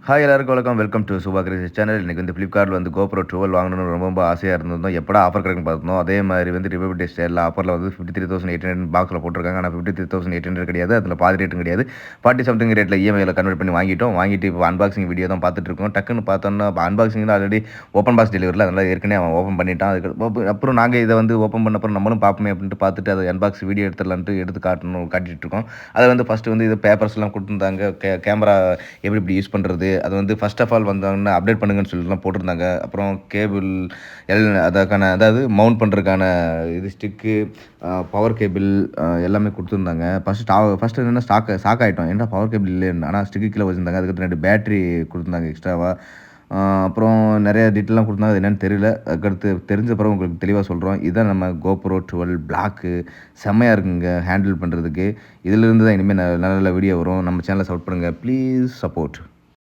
Hi எல்லாருக்கும் வணக்கம். Welcome to Subha creation channel. இன்னைக்கு வந்து ஃப்ளிப்கார்ட்டில் வந்து GoPro 12 வாங்கணும்னு ரொம்ப ஆசையாக இருந்திருந்தோம். எப்படா ஆஃபர் கிடைக்குன்னு பார்த்தோம். அதே மாதிரி வந்து ரிபப்ளிக் டே சேலில் ஆஃபரில் வந்து 53,800 பாக்ஸில் போட்டிருக்காங்க. ஆனால் 53,800 கிடையாது. அதில் பாதி ரேட்டும் கிடையாது. 40 சம்திங் ரேட்டில் இஎம்ஐயில் கன்வெர்ட் பண்ணி வாங்கிட்டு இப்போ அன்பாக்சிங் வீடியோ தான் பார்த்துட்டு இருக்கோம். டக்குன்னு பார்த்தோன்னா அன்பாக்சிங் தான் ஆல்ரெடி ஓப்பன் பாக்ஸ் டெலிவரியில் அதனால் ஏற்கனவே அவன் ஓப்பன் பண்ணிட்டான். அப்புறம் நாங்கள் இதை வந்து ஓப்பன் பண்ண அப்புறம் நம்மளும் பார்ப்போமே அப்படின்ட்டு பார்த்துட்டு அதை அன்பாக்ஸ் வீடியோ எடுத்துடலான்ட்டு காட்டிட்டு இருக்கோம். அதை வந்து ஃபஸ்ட்டு வந்து இது பேப்பர்ஸ்லாம் கொடுத்துருந்தாங்க. கேமரா எப்படி யூஸ் பண்ணுறது, அது வந்து ஃபர்ஸ்ட் ஆஃப் ஆல் வந்தாங்கன்னா அப்டேட் பண்ணுங்கன்னு சொல்லிட்டுலாம் போட்டிருந்தாங்க. அப்புறம் கேபிள் அதாவது மவுண்ட் பண்ணுறதுக்கான இது ஸ்டிக்கு, பவர் கேபிள் எல்லாமே கொடுத்துருந்தாங்க. ஃபஸ்ட்டு என்னென்னா ஷாக் ஆகிட்டோம். என்ன பவர் கேபிள் இல்லைன்னு. ஆனால் ஸ்டிக்கு கீழே வச்சுருந்தாங்க. அதுக்கு 2 பேட்ரி கொடுத்துருந்தாங்க எக்ஸ்ட்ராவாக. அப்புறம் நிறைய டீட்டெயிலாம் கொடுத்தாங்க. அது என்னென்னு தெரியல. அதுக்கடுத்து தெரிஞ்ச பிறகு உங்களுக்கு தெளிவாக சொல்கிறோம். இதுதான் நம்ம GoPro 12 பிளாக்கு. செம்மையாக இருக்குங்க ஹேண்டில் பண்ணுறதுக்கு. இதிலிருந்து தான் இனிமேல் நல்ல நல்ல வீடியோ வரும். நம்ம சேனலை சப்போர்ட் பண்ணுங்கள். Please support.